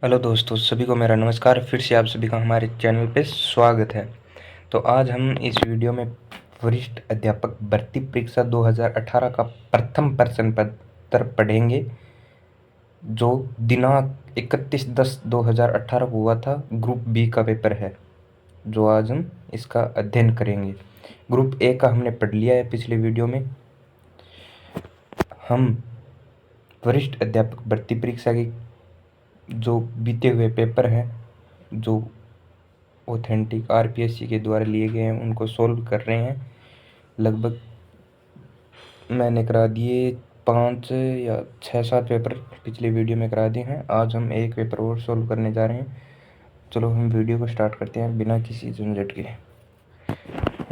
Hello दोस्तों, सभी को मेरा नमस्कार। फिर से आप सभी का हमारे चैनल पे स्वागत है। तो आज हम इस वीडियो में वरिष्ठ अध्यापक भर्ती परीक्षा 2018 का प्रथम प्रश्न पत्र पढ़ेंगे, जो दिनांक 31/10/2018 को हुआ था। ग्रुप बी का पेपर है, जो आज हम इसका अध्ययन करेंगे। ग्रुप ए का हमने पढ़ लिया है पिछले वीडियो में। हम वरिष्ठ अध्यापक भर्ती परीक्षा की जो बीते हुए पेपर हैं, जो ऑथेंटिक आरपीएससी के द्वारा लिए गए हैं, उनको सोल्व कर रहे हैं। लगभग मैंने करा दिए 5 या 6-7 पेपर पिछले वीडियो में करा दिए हैं। आज हम एक पेपर और सोल्व करने जा रहे हैं। चलो हम वीडियो को स्टार्ट करते हैं बिना किसी झंझट के।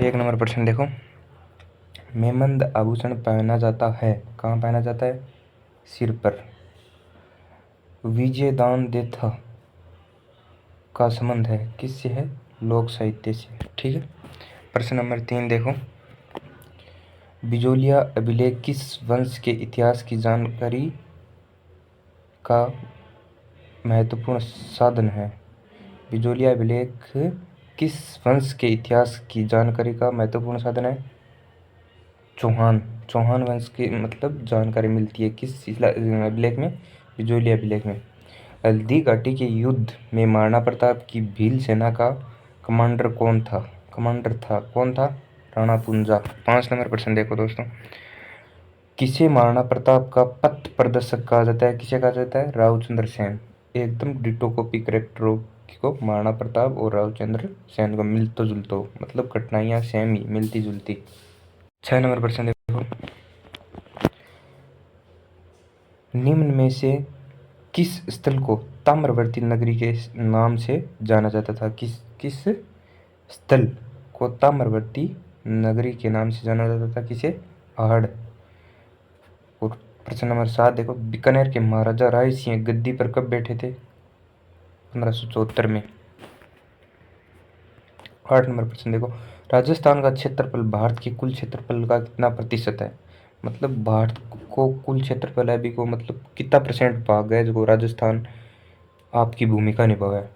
1 नंबर प्रश्न देखो। मेमंद आभूषण पहना जाता है, कहाँ पहना जाता है? सिर पर। विजय दान देथा का संबंध है किससे? है लोक साहित्य से। ठीक है। प्रश्न नंबर 3 देखो। बिजोलिया अभिलेख किस वंश के इतिहास की जानकारी का महत्वपूर्ण साधन है? बिजोलिया अभिलेख किस वंश के इतिहास की जानकारी का महत्वपूर्ण साधन है? चौहान वंश की मतलब जानकारी मिलती है किस अभिलेख में? बिजोलिया अभिलेख में। हल्दी घाटी के युद्ध में महाराणा प्रताप की भील सेना का कमांडर कौन था? कौन था? राणा पुंजा। 5 नंबर प्रश्न देखो दोस्तों। किसे महाराणा प्रताप का पथ प्रदर्शक कहा जाता है? किसे कहा जाता है? रावचंद्र सेन। एकदम डिटो कॉपी करेक्ट को महाराणा प्रताप और रावचंद्र सेन को मिलतो जुलतो, मतलब घटनाएं सेम ही, मिलती जुलती। 6 नंबर प्रश्न देखो। निम्न में से किस स्थल को ताम्रवर्ती नगरी के नाम से जाना जाता था? किस स्थल को ताम्रवर्ती नगरी के नाम से जाना जाता था? किसे? आहड़। और प्रश्न नंबर 7 देखो। बीकानेर के महाराजा राय सिंह गद्दी पर कब बैठे थे? 1574 में। 8 नंबर प्रश्न देखो। राजस्थान का क्षेत्रफल भारत के कुल क्षेत्रफल का कितना प्रतिशत है? मतलब भारत को कुल क्षेत्रफल अभी को मतलब कितना परसेंट भाग है जो राजस्थान आपकी भूमिका निभाया है?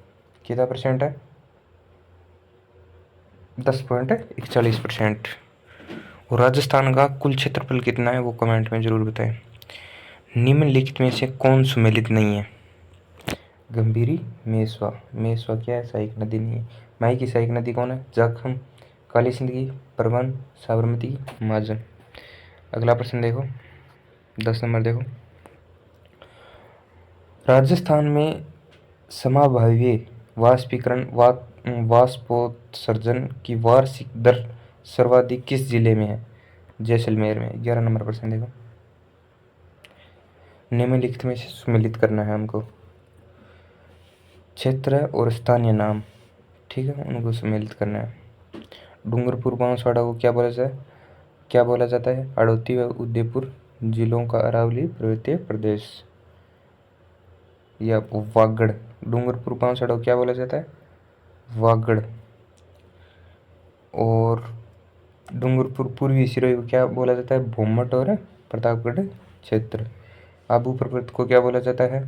कितना परसेंट है? 10.41%। और राजस्थान का कुल क्षेत्रफल कितना है वो कमेंट में जरूर बताएं। निम्नलिखित में से कौन सुमेलित नहीं है? गंभीरी, मेसवा। मेसवा क्या है? सहायक नदी नहीं है। माई की सहायक नदी कौन है? जाखम, काली सिंध की, परवन, साबरमती, माजन। अगला प्रश्न देखो। 10 नंबर देखो। राजस्थान में समाभाव्य वाष्पीकरण वाष्पोत्सर्जन की वार्षिक दर सर्वाधिक किस जिले में है? जैसलमेर में। 11 नंबर प्रश्न देखो। निम्नलिखित में से सुमेलित करना है हमको। क्षेत्र और स्थानीय नाम, ठीक है, उनको सम्मिलित करना है। डूंगरपुर बांसवाड़ा को क्या बोला जाता है? हड़ौती व उदयपुर जिलों का अरावली पर्वतीय प्रदेश, या वागड़। डूंगरपुर बांसवाड़ा को क्या बोला जाता है? वागड़। और डूंगरपुर पूर्वी सिरोही को क्या बोला जाता है? भूमट और प्रतापगढ़ क्षेत्र। आबू पर्वत को क्या बोला जाता है?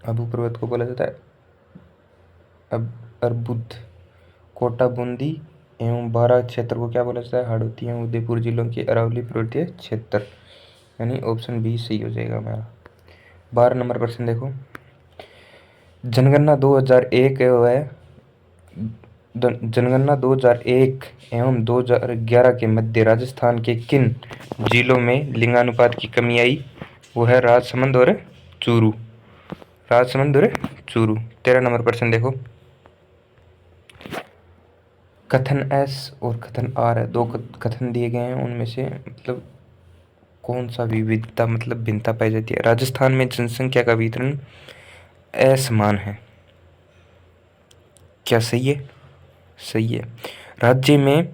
आबू पर्वत को बोला जाता है अर्बुद। कोटा, बूंदी एवं बारां क्षेत्र को क्या बोला जाता है? हाड़ौती एवं उदयपुर जिलों के अरावली पर्वतीय क्षेत्र। यानी ऑप्शन बी सही हो जाएगा हमारा। 12 नंबर प्रश्न देखो। जनगणना 2001 जनगणना 2001 एवं 2011 के मध्य राजस्थान के किन जिलों में लिंगानुपात की कमी आई? वो है राजसमंद और चूरू। 13 नंबर प्रश्न देखो। कथन एस और कथन आर है, दो कथन दिए गए हैं, उनमें से मतलब कौन सा विविधता मतलब भिन्नता पाई जाती है? राजस्थान में जनसंख्या का वितरण असमान है। क्या सही है? सही है। राज्य में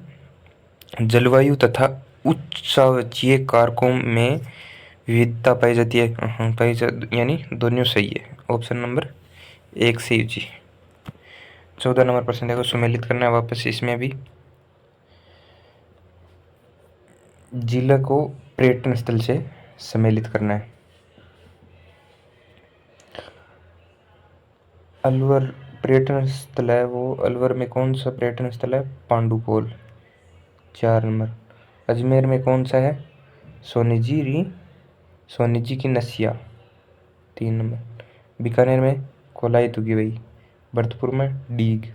जलवायु तथा उच्चावचीय कारकों में विविधता पाई जाती है। यानी दोनों सही है। ऑप्शन नंबर 1 सही जी। 14 नंबर प्रश्न देखो। सुमेलित करना है वापस इसमें भी। जिला को पर्यटन स्थल से सम्मिलित करना है। अलवर पर्यटन स्थल है वो, अलवर में कौन सा पर्यटन स्थल है? पांडुपोल। 4 नंबर। अजमेर में कौन सा है? सोनी जी की नसिया। 3 नंबर। बीकानेर में कोलाई तुगी भाई। भरतपुर में डीग।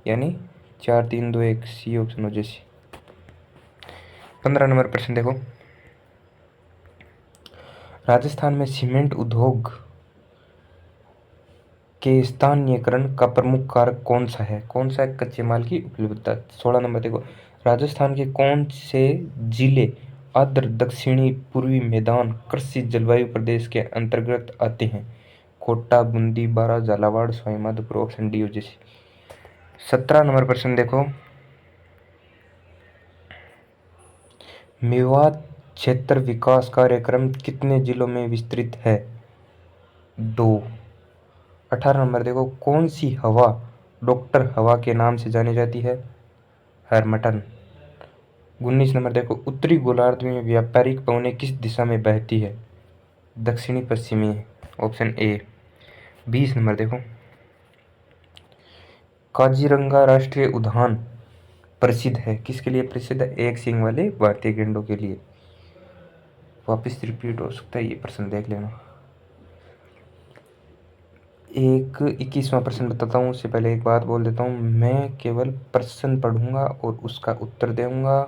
यानी 4 3 2 1 सी ऑप्शन हो जैसे। 15 नंबर प्रश्न देखो, राजस्थान में सीमेंट उद्योग के स्थानीयकरण का प्रमुख कारक कौन सा है? कौन सा है? कच्चे माल की उपलब्धता। 16 नंबर देखो, राजस्थान के कौन से जिले आर्द्र दक्षिणी पूर्वी मैदान कृषि जलवायु प्रदेश के अंतर्गत आते हैं? कोटा, बूंदी, बारा, झालावाड़, सवाई माधोपुर। ऑप्शन डी हो जैसे। 17 नंबर प्रश्न देखो, मेवात क्षेत्र विकास कार्यक्रम कितने जिलों में विस्तृत है? 2। 18 नंबर देखो, कौन सी हवा डॉक्टर हवा के नाम से जानी जाती है? हैरमटन। 19 नंबर देखो, उत्तरी गोलार्ध में व्यापारिक पवनें किस दिशा में बहती है? दक्षिणी पश्चिमी। Option A. 20 नंबर देखो, काजीरंगा राष्ट्रीय उद्यान प्रसिद्ध है, किसके लिए प्रसिद्ध है? एक सींग वाले भारतीय गैंडों के लिए। वापस रिपीट हो सकता है ये प्रश्न, देख लेना। एक 21वां प्रश्न बताता हूँ, उससे पहले एक बात बोल देता हूँ, मैं केवल प्रश्न पढ़ूंगा और उसका उत्तर दूंगा।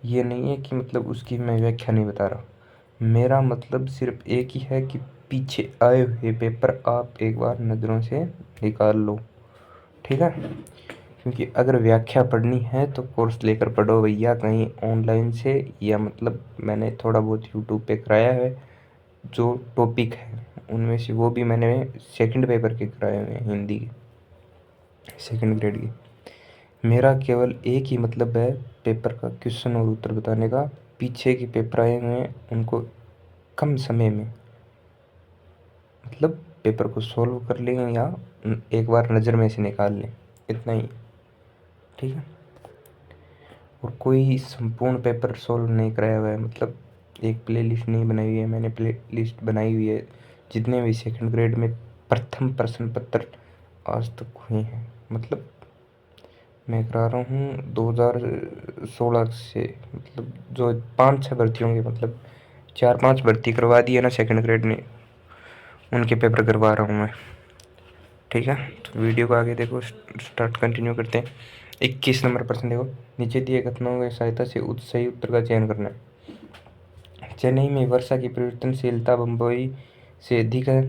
ये नहीं है कि मतलब उसकी मैं व्याख्या नहीं बता रहा। मेरा मतलब सिर्फ एक ही है कि पीछे आए हुए पेपर आप एक बार नज़रों से निकाल लो, ठीक है? क्योंकि अगर व्याख्या पढ़नी है तो कोर्स लेकर पढ़ो भैया, कहीं ऑनलाइन से, या मतलब मैंने थोड़ा बहुत यूट्यूब पे कराया है। जो टॉपिक है उनमें से वो भी मैंने सेकंड पेपर के कराए हुए हैं, हिंदी के सेकंड ग्रेड के। मेरा केवल एक ही मतलब है पेपर का क्वेश्चन और उत्तर बताने का। पीछे के पेपर आए हुए हैं उनको कम समय में मतलब पेपर को सॉल्व कर लें या एक बार नज़र में से निकाल लें, इतना ही, ठीक है? और कोई संपूर्ण पेपर सॉल्व नहीं कराया हुआ है, मतलब एक प्ले लिस्ट नहीं बनाई हुई है मैंने, प्ले लिस्ट बनाई हुई है जितने भी सेकंड ग्रेड में प्रथम प्रश्न पत्र आज तक हुए हैं। मतलब मैं करा रहा हूँ 2016 से, मतलब जो 5 6 भर्ती होंगे, मतलब 4 5 भर्ती करवा दी है ना सेकंड ग्रेड में, उनके पेपर करवा रहा हूँ मैं, ठीक है? तो वीडियो को आगे देखो, स्टार्ट कंटिन्यू करते हैं। 21 नंबर प्रश्न देखो, नीचे दिए कथनों की सहायता से सही उत्तर का चयन करना है। चेन्नई में वर्षा की परिवर्तनशीलता बम्बई से अधिक है।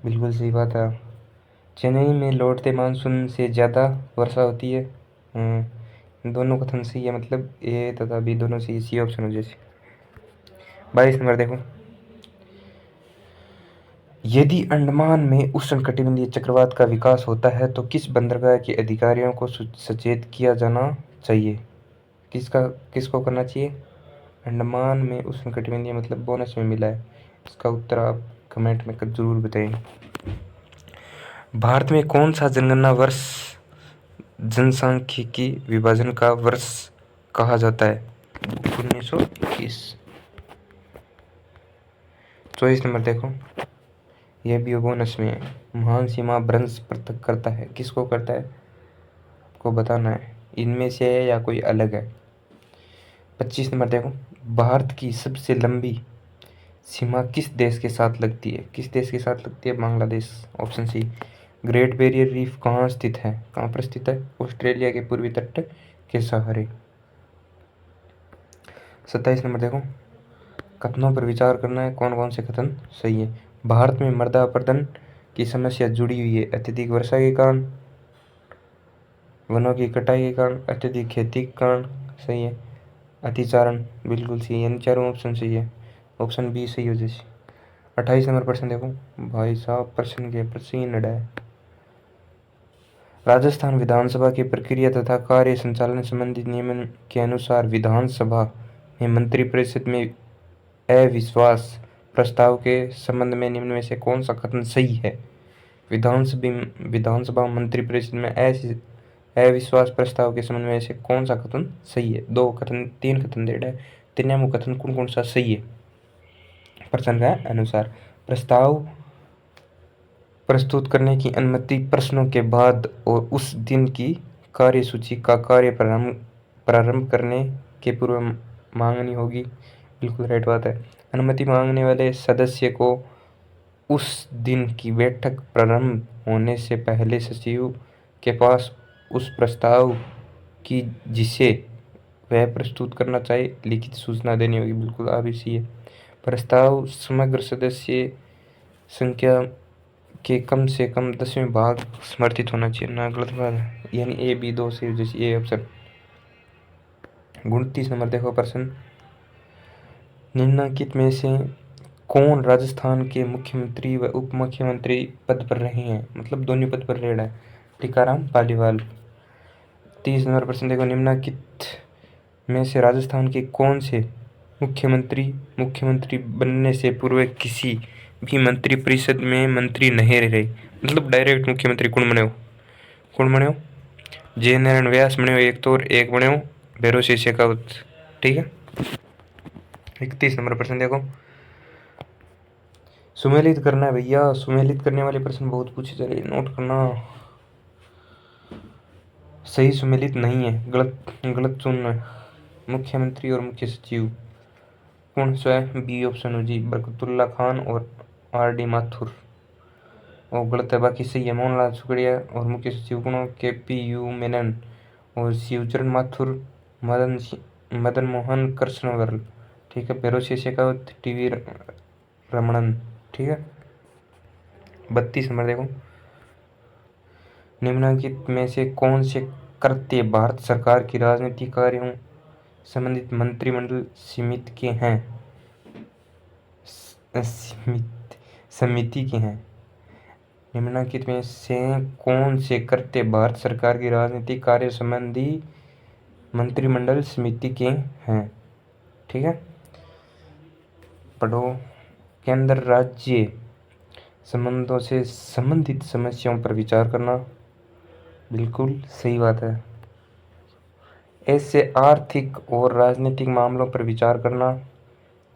बिल्कुल सही बात है। चेन्नई में लौटते मानसून से ज़्यादा वर्षा होती है। दोनों कथन सही है, मतलब ए तथा बी दोनों सही, सी ऑप्शन हो जैसे। 22 नंबर देखो, यदि अंडमान में उष्णकटिबंधीय चक्रवात का विकास होता है तो किस बंदरगाह के अधिकारियों को सचेत किया जाना चाहिए? किसको करना चाहिए? अंडमान में उष्णकटिबंधीय मतलब बोनस में मिला है। इसका उत्तर आप कमेंट में जरूर बताएं। भारत में कौन सा जनगणना वर्ष जनसांख्यिकी विभाजन का वर्ष कहा जाता है? 1921। 24 नंबर देखो, यह भी बोनस में है। महान सीमा भ्रंश पृथक करता है, किसको करता है आपको बताना है, इनमें से है या कोई अलग है? 25 नंबर देखो, भारत की सबसे लंबी सीमा किस देश के साथ लगती है? किस देश के साथ लगती है? Bangladesh. Option C. Great Barrier Reef कहाँ स्थित है? कहाँ पर स्थित है? ऑस्ट्रेलिया के पूर्वी तट के सहारे। 27 नंबर देखो, कथनों पर विचार करना है, कौन कौन से कथन सही है? भारत में मृदा अपरदन की समस्या जुड़ी हुई है अत्यधिक वर्षा के कारण, वनों की कटाई के कारण, अत्यधिक खेती के कारण। सही है। अतिचारण, बिल्कुल सही, यानी चारों ऑप्शन सही है। ऑप्शन बी सही हो जैसे। 28 नंबर प्रश्न देखो, भाई साहब प्रश्न के प्रश्न है। राजस्थान विधानसभा की प्रक्रिया तथा कार्य संचालन संबंधी नियमन के अनुसार विधानसभा में मंत्रिपरिषद में अविश्वास प्रस्ताव के संबंध में निम्न में से कौन सा कथन सही है? विधानसभा मंत्रिपरिषद में अविश्वास प्रस्ताव के संबंध में से कौन सा कथन सही है? 2 कथन, 3 कथन दे रहा है, तीनों कथन कौन कौन सा सही है? प्रश्न का अनुसार प्रस्ताव प्रस्तुत करने की अनुमति प्रश्नों के बाद और उस दिन की कार्यसूची का कार्य प्रारंभ करने के पूर्व मांगनी होगी। बिल्कुल राइट बात है। अनुमति मांगने वाले सदस्य को उस दिन की बैठक प्रारंभ होने से पहले सचिव के पास उस प्रस्ताव की जिसे वह प्रस्तुत करना चाहे लिखित सूचना देनी होगी। बिल्कुल आबीसी है। प्रस्ताव समग्र सदस्य संख्या के कम से कम 10वें भाग समर्थित होना चाहिए। ना गलत बात है, यानी ए बी दो से जैसे ए ऑप्शन। 29 नंबर देखो प्रश्न, निम्नलिखित में से कौन राजस्थान के मुख्यमंत्री व उप मुख्यमंत्री पद पर रहे हैं? मतलब दोनों पद पर रहे हैं। टीकाराम पालीवाल। 30 नंबर प्रश्न देखो, निम्नलिखित में से राजस्थान के कौन से मुख्यमंत्री बनने से पूर्व किसी भी मंत्री परिषद में मंत्री नहीं रहे? मतलब डायरेक्ट मुख्यमंत्री कौन बने हो? जय नारायण व्यास बने हो एक तो, और एक बने हो भैरों सिंह शेखावत। ठीक है। 31 नंबर प्रश्न देखो, सुमेलित करना है भैया। सुमेलित करने वाले प्रश्न बहुत पूछे जा रहे, नोट करना। सही सुमेलित नहीं है, गलत चुनना है। मुख्यमंत्री और मुख्य सचिव कौन सा है? बी ऑप्शन हो जी, बरकतुल्ला खान और आर.डी. माथुर। वो गलत है, बाकी सही है। मोहनलाल सुखड़िया और मुख्य सचिव कौन? के.पी.यू. मेनन और शिवचरण माथुर, मदन मोहन कृष्णवर्ल। ठीक है। भैरों सिंह शेखावत, टी.वी. रमणन। ठीक है। 32 नंबर देखो, निम्नलिखित में से कौन से कृत्य भारत सरकार की राजनीतिक कार्यों संबंधित मंत्रिमंडल समिति के हैं? निम्नलिखित में से कौन से कृत्य भारत सरकार की राजनीतिक कार्य संबंधी मंत्रिमंडल समिति के हैं? ठीक है। पढ़ो, केंद्र राज्य संबंधों से संबंधित समस्याओं पर विचार करना। बिल्कुल सही बात है। ऐसे आर्थिक और राजनीतिक मामलों पर विचार करना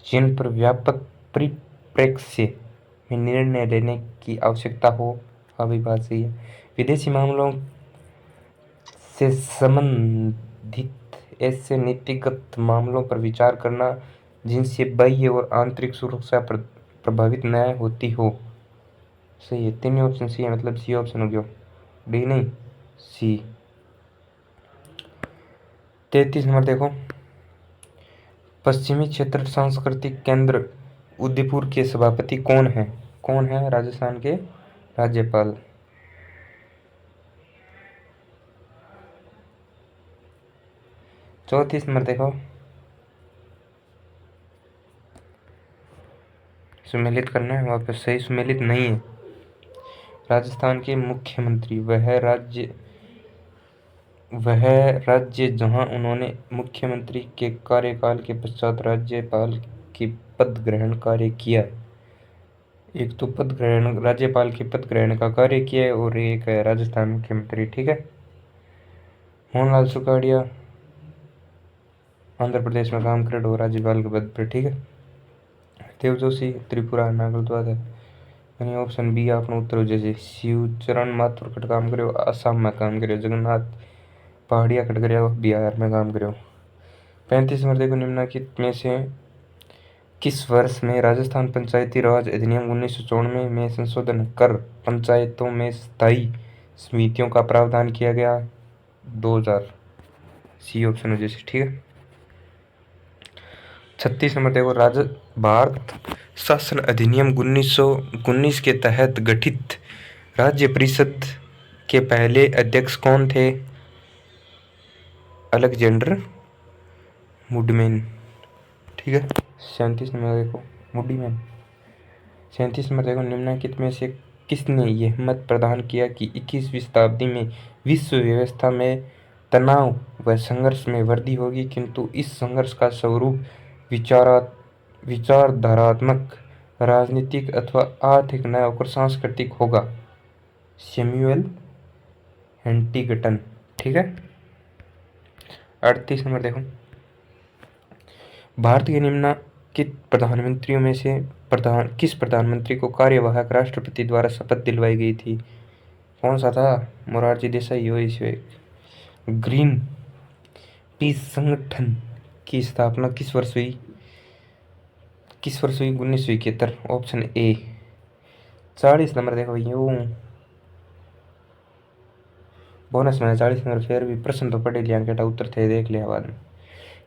जिन पर व्यापक परिप्रेक्ष्य में निर्णय लेने की आवश्यकता हो। अभी बात सही है। विदेशी मामलों से संबंधित ऐसे नीतिगत मामलों पर विचार करना जिनसे बाह्य और आंतरिक सुरक्षा प्रभावित न होती हो। सही है। तीनों ऑप्शन सही है, मतलब सी ऑप्शन हो गया। डी नहीं, सी। 33 नंबर देखो, पश्चिमी क्षेत्र सांस्कृतिक केंद्र उदयपुर के सभापति कौन है? कौन है राजस्थान के राज्यपाल? 34 नंबर देखो, सुमेलित करना है वापस। सही सुमेलित नहीं है। राजस्थान के मुख्यमंत्री वह राज्य जहां उन्होंने मुख्यमंत्री के कार्यकाल के पश्चात राज्यपाल के पद ग्रहण कार्य किया। एक तो राज्यपाल के पद ग्रहण का कार्य किया है और एक है राजस्थान मुख्यमंत्री। ठीक है। मोहनलाल सुखाड़िया आंध्र प्रदेश में काम करे और राज्यपाल के पद पर। ठीक है। देव जोशी त्रिपुरा, नागल द्वारा। यानी ऑप्शन बी आपने उत्तर हो। जैसे शिवचरण माथुर कट काम करे असम में काम करे, जगन्नाथ पहाड़िया कट करे बिहार में काम करे। 35 नंबर देखो, निम्नलिखित में से किस वर्ष में राजस्थान पंचायती राज अधिनियम 1994 में संशोधन कर पंचायतों में स्थायी समितियों का प्रावधान किया गया? 2000। सी ऑप्शन हो जैसे। ठीक है। 36 नंबर देखो, भारत शासन अधिनियम 1919 के तहत गठित राज्य परिषद के पहले अध्यक्ष कौन थे? Alexander woodman. ठीक है। 37 नंबर देखो, वुडमैन। 37 नंबर देखो, निम्नलिखित में से किसने यह मत प्रदान किया कि 21वीं शताब्दी में विश्व व्यवस्था में तनाव व संघर्ष में वृद्धि होगी, किंतु इस संघर्ष का स्वरूप विचारधारात्मक, राजनीतिक अथवा आर्थिक न होकर सांस्कृतिक होगा? Samuel Huntington. ठीक है। 38 नंबर देखो, भारत के किस प्रधानमंत्री को कार्यवाहक राष्ट्रपति द्वारा शपथ दिलवाई गई थी? कौन सा था? मोरारजी देसाई हो इसे। ग्रीन पीस संगठन की स्थापना किस वर्ष हुई? 1971। Option A. 40 नंबर देखो यूं बोनस में 40 नंबर, फिर भी प्रश्न तो पढ़े लिया, केटा उत्तर थे देख लिया बाद में।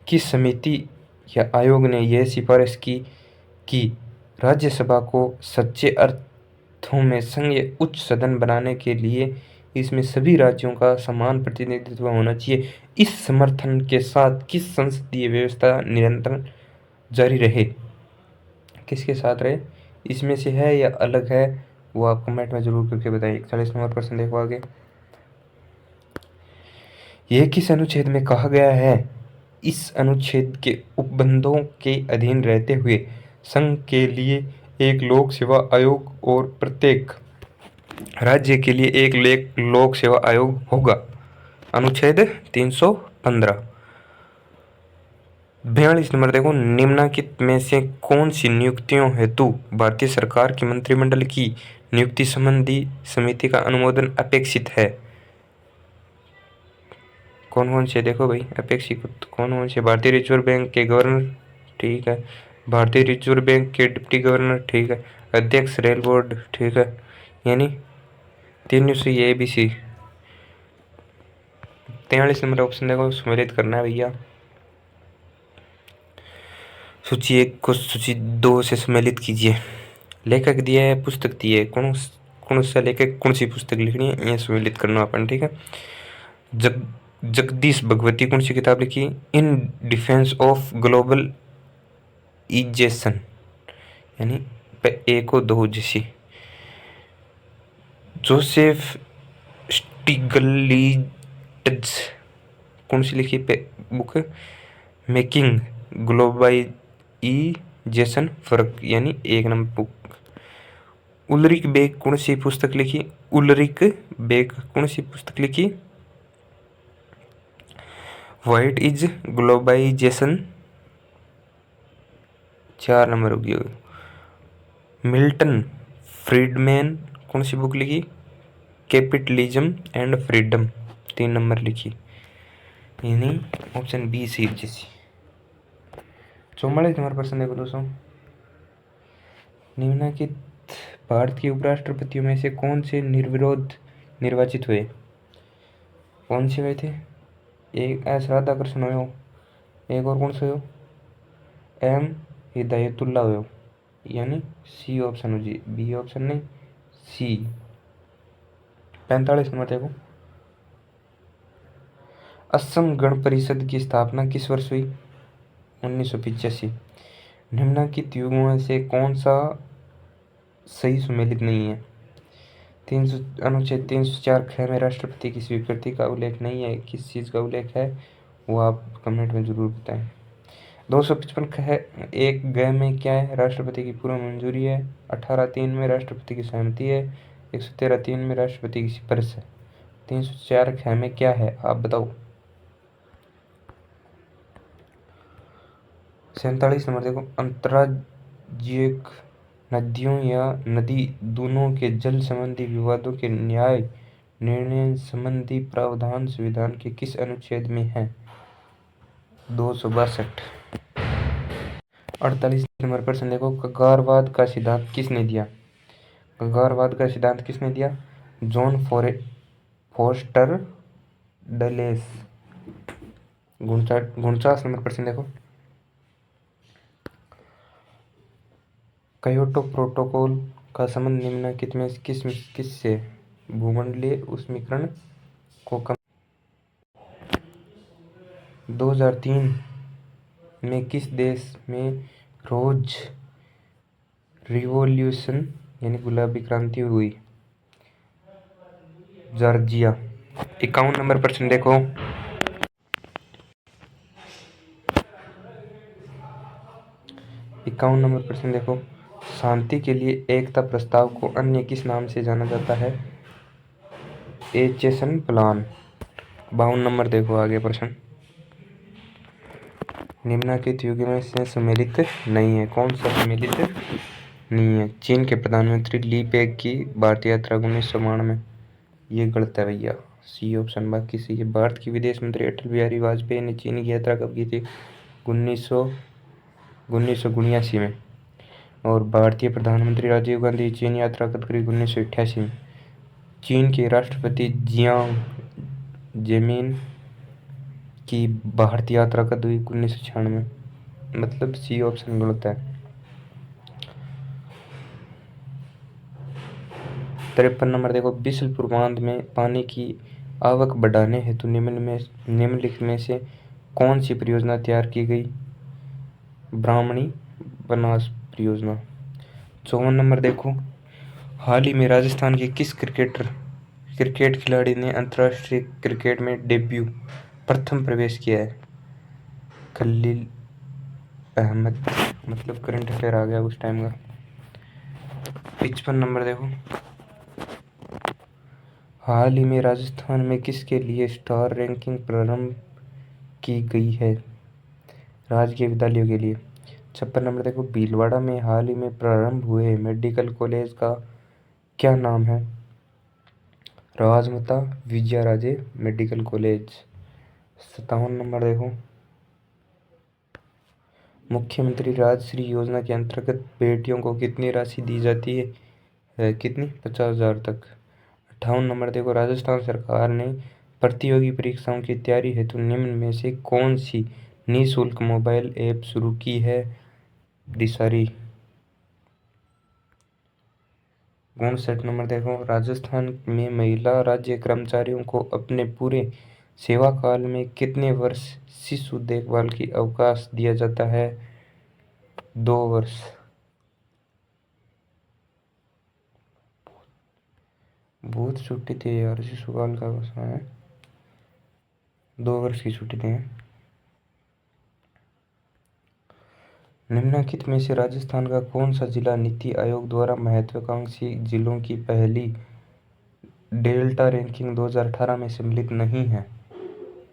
किस समिति या आयोग ने यह सिफारिश की कि राज्यसभा को सच्चे अर्थों में संघीय उच्च सदन बनाने के लिए इसमें सभी राज्यों का समान प्रतिनिधित्व होना चाहिए? इस समर्थन के साथ किस संसदीय व्यवस्था निरंतर जारी रहे? किसके साथ रहे? इसमें से है या अलग है, वो आप कमेंट में जरूर करके बताइए। 41 नंबर प्रश्न देखो आगे। यह किस अनुच्छेद में कहा गया है? इस अनुच्छेद के उपबंधों के अधीन रहते हुए संघ के लिए एक लोक सेवा आयोग और प्रत्येक राज्य के लिए एक लोक सेवा आयोग होगा। अनुच्छेद 315। 42 नंबर देखो, निम्नलिखित में से कौन सी नियुक्तियों हेतु भारतीय सरकार की मंत्रिमंडल की नियुक्ति संबंधी समिति का अनुमोदन अपेक्षित है? कौन कौन से देखो भाई अपेक्षित कौन कौन से? भारतीय रिजर्व बैंक के गवर्नर, ठीक है। भारतीय रिजर्व बैंक के डिप्टी गवर्नर, ठीक है। अध्यक्ष रेल बोर्ड, ठीक है। यानी 3 A B C। 43 number option देखो, सम्मिलित करना है भैया। सूची 1 को सूची 2 से सम्मिलित कीजिए। लेखक दिया है, पुस्तक दी है, कौन सा लेखक कौन सी पुस्तक लिखनी है, ये सम्मिलित करना अपन, ठीक है। जगदीश भगवती कौन सी किताब लिखी? In defence of global egestion, यानी 1 और 2 जैसी। जोसेफ स्टिग्लिट्ज कौन सी लिखी बुक? मेकिंग ग्लोबलाइजेशन फर्क, यानी 1 नंबर बुक। उलरिक बेक कौन सी पुस्तक लिखी? उलरिक बेक कौन सी पुस्तक लिखी? व्हाट इज ग्लोबलाइजेशन, 4 नंबर हो गया। मिल्टन फ्रीडमैन कौन सी बुक लिखी? कैपिटलिज्म एंड फ्रीडम, 3 नंबर लिखी, यानी ऑप्शन बी सी जैसी। 44 नंबर प्रश्न देखो दोस्तों, निम्नलिखित भारत के उपराष्ट्रपतियों में से कौन से निर्विरोध निर्वाचित हुए? कौन से हुए थे? एक एस राधाकृष्ण हुए, एक और कौन से हुए? एम हिदायतुल्ला हुए, यानी सी ऑप्शन हो जी, बी ऑप्शन नहीं, सी। 45 नंबर देखो, असम गण परिषद की स्थापना किस वर्ष हुई? 1985। निम्नलिखित युग्मों से कौन सा सही सम्मिलित नहीं है? अनुच्छेद 304 ख में राष्ट्रपति की स्वीकृति का उल्लेख नहीं है, किस चीज़ का उल्लेख है वो आप कमेंट में जरूर बताएं। 255 ख 1 ग में क्या है? राष्ट्रपति की पूर्व मंजूरी है। 18(3) में राष्ट्रपति की सहमति है। 113(3) में राष्ट्रपति की सिफारिश है। 304 ख में क्या है आप बताओ। 47 नंबर देखो, अंतर्राज्यीय नदियों या नदी दोनों के जल संबंधी विवादों के न्याय निर्णय संबंधी प्रावधान संविधान के किस अनुच्छेद में है? 262। 48 नंबर प्रश्न देखो, कगारवाद का सिद्धांत किसने दिया? कगारवाद का सिद्धांत किसने दिया? John poster Dulles. 49 नंबर प्रश्न देखो, क्योटो प्रोटोकॉल का संबंध निम्नलिखित में किस से? भूमंडलीय उष्मीकरण को कम। 2003 में किस देश में रोज रिवॉल्यूशन यानी गुलाबी क्रांति हुई? जॉर्जिया। 51 नंबर प्रश्न देखो, शांति के लिए एकता प्रस्ताव को अन्य किस नाम से जाना जाता है? Acheson plan. 52 नंबर देखो आगे प्रश्न, निम्नलिखित युग में से सम्मिलित नहीं है। कौन सा सम्मिलित नहीं है? चीन के प्रधानमंत्री ली पेंग की भारत यात्रा 1992 में। ये गलत है भैया, सी ऑप्शन बाकी सही है। भारत के विदेश मंत्री अटल बिहारी वाजपेयी ने चीन की यात्रा कब की थी? 1979 में। और भारतीय प्रधानमंत्री राजीव गांधी चीन यात्रा कब करी? 1988 में। चीन के राष्ट्रपति जियांग जेमिन की भारत यात्रा कब हुई? 1996। मतलब सी ऑप्शन गलत है। 53 नंबर देखो, बिसलपुर बांध में पानी की आवक बढ़ाने हेतु निम्नलिखित में से कौन सी परियोजना तैयार की गई? ब्राह्मणी बनास परियोजना। 54 नंबर देखो, हाल ही में राजस्थान के किस क्रिकेट खिलाड़ी ने अंतर्राष्ट्रीय क्रिकेट में डेब्यू प्रथम प्रवेश किया है? खलील अहमद। मतलब करंट अफेयर आ गया उस टाइम का। 55 नंबर देखो, हाल ही में राजस्थान में किसके लिए स्टार रैंकिंग प्रारंभ की गई है? राजकीय विद्यालयों के लिए। 56 नंबर देखो, भीलवाड़ा में हाल ही में प्रारंभ हुए मेडिकल कॉलेज का क्या नाम है? Rajmata Vijayaraje medical college. 57 number देखो, मुख्यमंत्री राजश्री योजना के अंतर्गत बेटियों को कितनी राशि दी जाती है? कितनी? 50,000 तक। 58 नंबर देखो, राजस्थान सरकार ने प्रतियोगी परीक्षाओं की तैयारी हेतु निम्न में से कौन सी निःशुल्क मोबाइल ऐप शुरू की है? दिशारी। 59 नंबर देखो, राजस्थान में महिला राज्य कर्मचारियों को अपने पूरे सेवा काल में कितने वर्ष शिशु देखभाल की अवकाश दिया जाता है? 2 वर्ष। बहुत छुट्टी थी यार, शिशुपाल का समय है, 2 वर्ष की छुट्टी थी। निम्नलिखित में से राजस्थान का कौन सा जिला नीति आयोग द्वारा महत्वाकांक्षी जिलों की पहली डेल्टा रैंकिंग 2018 में सम्मिलित नहीं है?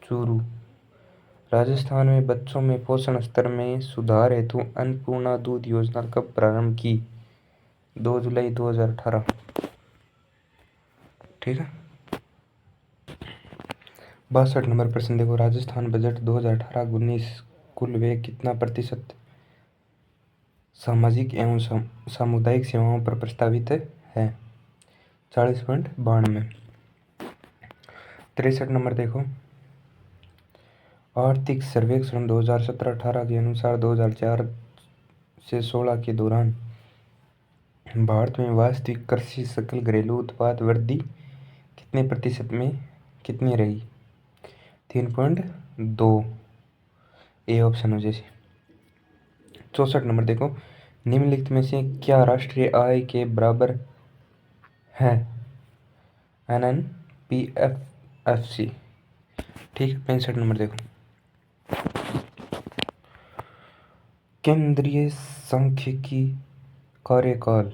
चूरू। राजस्थान में बच्चों में पोषण स्तर में सुधार हेतु अन्नपूर्णा दूध योजना कब प्रारंभ की? 2 जुलाई 2018। ठीक है। 62 नंबर प्रश्न देखो, राजस्थान बजट 2018-19 कुल व्यय कितना प्रतिशत सामाजिक एवं सामुदायिक सेवाओं पर प्रस्तावित है? 40.92। 63 नंबर देखो, आर्थिक सर्वेक्षण 2017-18 के अनुसार 2004 से 16 के दौरान भारत में वास्तविक कृषि सकल घरेलू उत्पाद वृद्धि कितने प्रतिशत में कितनी रही? 3.2। ए ऑप्शन हो जैसे। 64 नंबर देखो, निम्नलिखित में से क्या राष्ट्रीय आय के बराबर है? NNPFC। ठीक है। 65 नंबर देखो, केंद्रीय सांख्यिकी कार्यकाल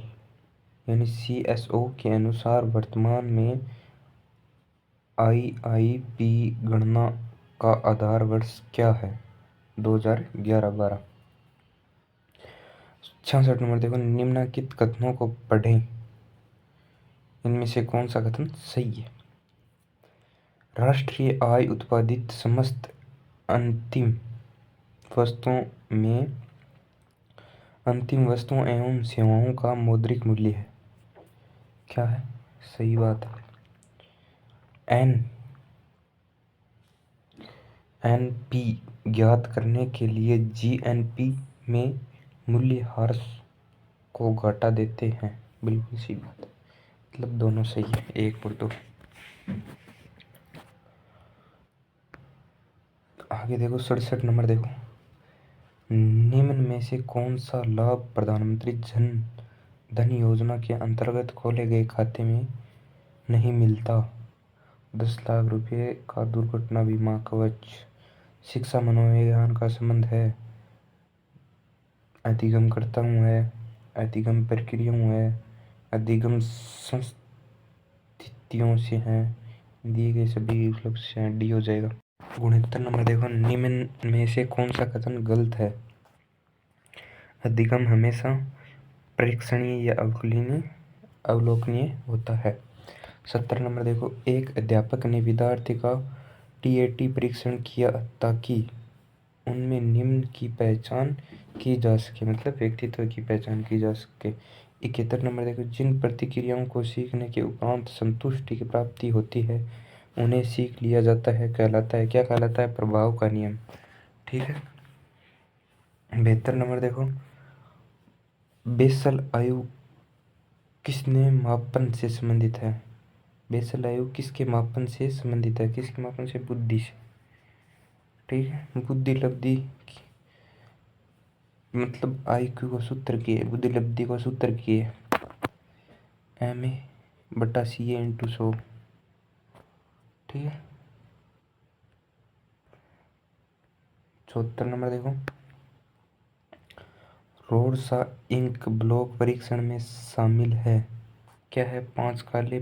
यानी CSO के अनुसार वर्तमान में IIP गणना का आधार वर्ष क्या है? 2011-12। 66 नंबर देखो, निम्नलिखित कथनों को पढ़ें, इनमें से कौन सा कथन सही है? राष्ट्रीय आय उत्पादित समस्त अंतिम वस्तुओं एवं सेवाओं का मौद्रिक मूल्य है। क्या है? सही बात है। NNP ज्ञात करने के लिए GNP में मूल्यह्रास को घटा देते हैं। बिल्कुल सही बात है, मतलब दोनों सही है, एक पर दो। आगे देखो 67 नंबर देखो, निम्न में से कौन सा लाभ प्रधानमंत्री जन धन योजना के अंतर्गत खोले गए खाते में नहीं मिलता? 10 लाख रुपए का दुर्घटना बीमा कवच, शिक्षा मनोविज्ञान का संबंध है, अधिगम करता हूँ है, अधिगम प्रक्रियाओं है, अधिगम संस्थितियों से हैं, दिए गए सभी उपलब्ध से डी हो जाएगा। 69 नंबर देखो, निम्न में से कौन सा कथन गलत है? अधिगम हमेशा परीक्षणीय या अवलोकनीय होता है। 70 नंबर देखो, एक अध्यापक ने विद्यार्थी का टीएटी परीक्षण किया ताकि उनमें निम्न की पहचान की जा सके, मतलब व्यक्तित्व की पहचान की जा सके। 71 नंबर देखो, जिन प्रतिक्रियाओं को सीखने के उपरांत संतुष्टि की प्राप्ति होती है उन्हें सीख लिया जाता है, कहलाता है, क्या कहलाता है? प्रभाव का नियम। ठीक है। 72 नंबर देखो, बेसल आयु किसने मापन से संबंधित है? बेसल आयु किसके मापन से संबंधित है? किसके मापन से? बुद्धि से। ठीक है। बुद्धि लब्धि मतलब IQ को सूत्र की है, बुद्धि लब्धि को सूत्र की है MA/CA/100। ठीक है। 74 नंबर देखो, रोडसा इंक ब्लॉक परीक्षण में शामिल है, क्या है? 5 काले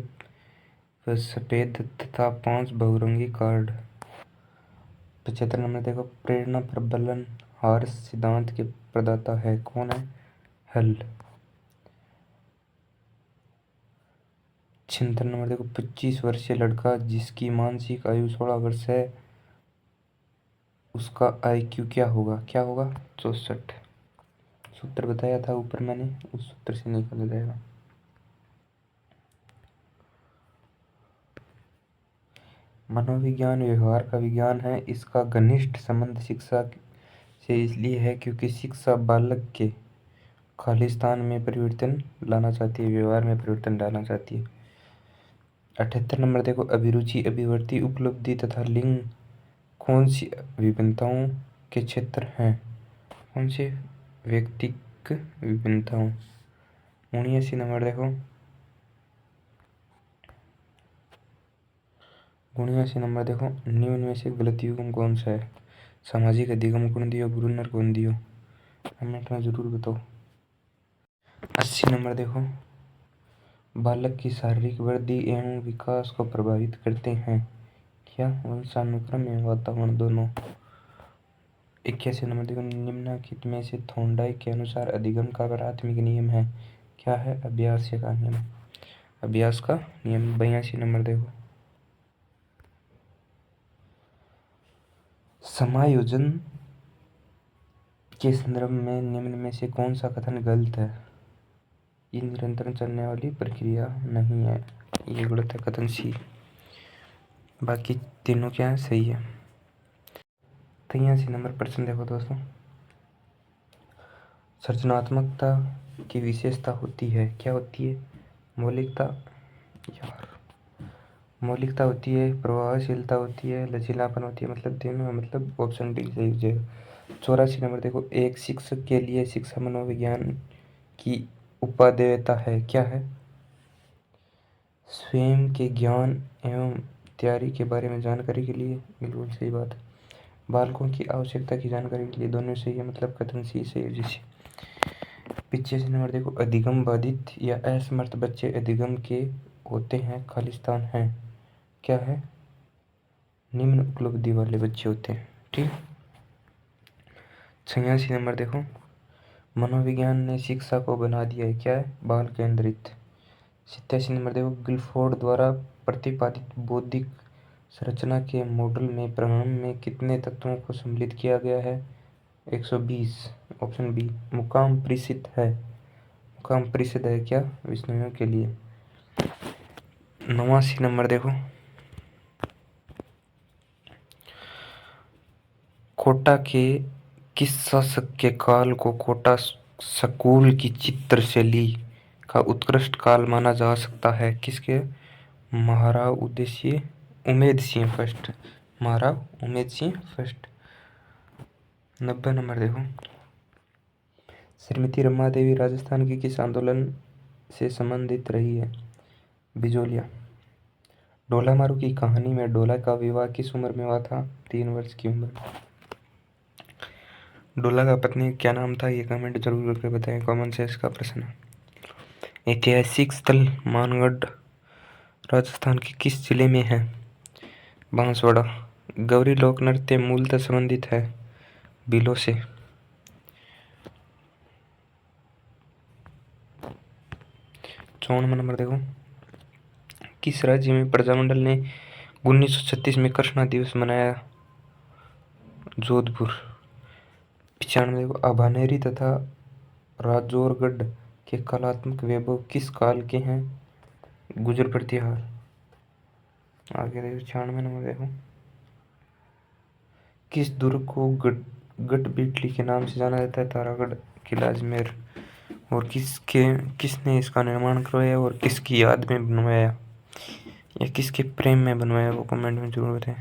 व सफेद तथा 5 बहुरंगी कार्ड। 75 नंबर देखो, प्रेरणा प्रबलन हार सिद्धांत के प्रदाता है, कौन है? हल। 76 नंबर देखो, 25 वर्षीय लड़का जिसकी मानसिक आयु 16 वर्ष है, उसका IQ क्या होगा? क्या होगा? 64। सूत्र बताया था ऊपर मैंने, उस सूत्र से निकाला जाएगा। मनोविज्ञान व्यवहार का विज्ञान है। इसका घनिष्ठ संबंध शिक्षा से इसलिए है क्योंकि शिक्षा बालक के खालिस्तान में परिवर्तन लाना चाहती है, व्यवहार में परिवर्तन लाना चाहती है। 78 नंबर देखो, अभिरुचि, अभिवृत्ति, उपलब्धि तथा लिंग कौन सी विभिन्नताओं के क्षेत्र हैं? कौन से व्यक्तिक विभिन्नताओं? 79 नंबर देखो, 79 नंबर देखो, निम्न में से गलत युग्म कौन सा है? सामाजिक अधिगम कौन दियो, ब्रूनर कौन दियो? कमेंट में जरूर बताओ। 80 नंबर देखो, बालक की शारीरिक वृद्धि एवं विकास को प्रभावित करते हैं, क्या? वंशानुक्रम एवं वातावरण दोनों। 81 नंबर देखो, निम्नलिखित में से थॉर्नडाइक के अनुसार अधिगम का प्राथमिक नियम है, क्या है? अभ्यास का नियम, अभ्यास का नियम। 82 नंबर देखो, समायोजन के संदर्भ में निम्न में से कौन सा कथन गलत है? ये निरंतर चलने वाली प्रक्रिया नहीं है, ये गलत है, कथन सी। बाकी तीनों क्या है? सही है। 83 नंबर प्रश्न देखो दोस्तों, सृजनात्मकता की विशेषता होती है, क्या होती है? मौलिकता, यार मौलिकता होती है, प्रभावशीलता होती है, लचीलापन होती है, मतलब तीनों, मतलब ऑप्शन डी सही हो जाएगा। 84 नंबर देखो, एक शिक्षक के लिए शिक्षा मनोविज्ञान की उपादेयता है, क्या है? स्वयं के ज्ञान एवं तैयारी के बारे में जानकारी के लिए, बिल्कुल सही बात है। बालकों की आवश्यकता की जानकारी के लिए, दोनों सही है, मतलब कथन सी सही है। जैसे 85 नंबर देखो, अधिगम बाधित या असमर्थ बच्चे अधिगम के होते हैं, खालिस्तान हैं, क्या है? निम्न उपलब्धि वाले बच्चे होते हैं। ठीक। 86 नंबर देखो, मनोविज्ञान ने शिक्षा को बना दिया है, क्या है? बाल केंद्रित। 87 नंबर देखो, गिलफोर्ड द्वारा प्रतिपादित बौद्धिक संरचना के मॉडल में प्रारंभ में कितने तत्वों को सम्मिलित किया गया है? 120। Option B. मुकाम प्रेषित है, मुकाम प्रेषित है, क्या? विष्णुओं के लिए। 89 नंबर देखो, कोटा के किस शासक के काल को कोटा सकूल की चित्रशैली का उत्कृष्ट काल माना जा सकता है? किसके? Maharao Umed Singh first, Maharao Umed Singh first. 90 number देखो, श्रीमती रमा देवी राजस्थान के किस आंदोलन से संबंधित रही है? बिजोलिया। ढोला मारू की कहानी में ढोला का विवाह किस उम्र में हुआ था? 3 वर्ष की उम्र में। ढोला का पत्नी क्या नाम था? ये कमेंट जरूर करके बताएं, कॉमन सेंस का प्रश्न है। ऐतिहासिक स्थल मानगढ़ राजस्थान के किस जिले में है? बांसवाड़ा। गौरी लोक नृत्य मूलतः संबंधित है बिलों से। 54वां नंबर देखो, किस राज्य में प्रजामंडल ने 1936 में कृष्णा दिवस मनाया? जोधपुर। 95 देखो, अभानेरी तथा राजौरगढ़ के कलात्मक वैभव किस काल के हैं? गुजर प्रतिहार। आगे देखो 96 नंबर देखो, किस दुर्ग को गढ़बीटली के नाम से जाना जाता है? तारागढ़ किला अजमेर। और किसने इसका निर्माण करवाया और किसकी याद में बनवाया या किसके प्रेम में बनवाया, वो कमेंट में जरूर बताएं।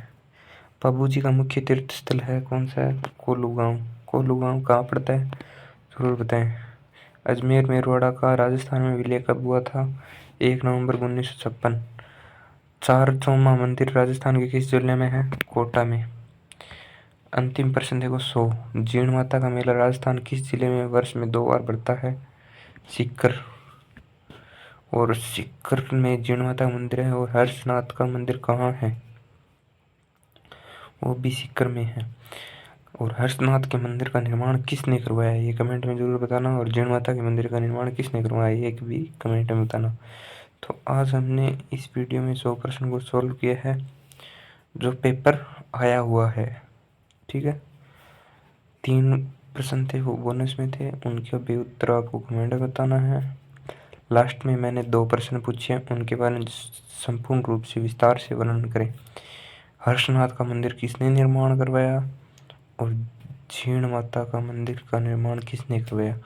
बाबूजी का मुख्य तीर्थ स्थल है कौन सा है? कोलू गांव। कोलू गांव कहाँ पड़ता है, जरूर बताएं। अजमेर मेरवाड़ा का राजस्थान में विलय कब हुआ था? 1 नवंबर 1956। चार चौमा मंदिर राजस्थान के किस जिले में है? कोटा में। अंतिम प्रश्न देखो 100, जीण माता का मेला राजस्थान किस जिले में वर्ष में 2 बार बढ़ता है? सीकर। और सीकर में जीण माता का मंदिर है। और हर्षनाथ का मंदिर कहाँ है? वो भी सीकर में है। और हर्षनाथ के मंदिर का निर्माण किसने करवाया, ये कमेंट में जरूर बताना। और जीण माता के मंदिर का निर्माण किसने करवाया, ये भी कमेंट में बताना। तो आज हमने इस वीडियो में 100 प्रश्न को सॉल्व किया है जो पेपर आया हुआ है। ठीक है, 3 प्रश्न थे वो बोनस में थे, उनके भी उत्तर आपको कमेंट में बताना है। लास्ट में मैंने 2 प्रश्न पूछे, उनके बारे में संपूर्ण रूप से विस्तार से वर्णन करें। हर्षनाथ का मंदिर किसने निर्माण करवाया और जीण माता का मंदिर का निर्माण किसने करवाया।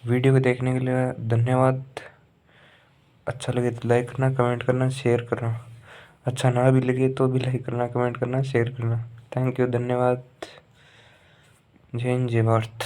वीडियो को देखने के लिए धन्यवाद। अच्छा लगे तो लाइक करना, कमेंट करना, शेयर करना। अच्छा ना भी लगे तो भी लाइक करना, कमेंट करना, शेयर करना। थैंक यू, धन्यवाद। जय हिंद, जय भारत।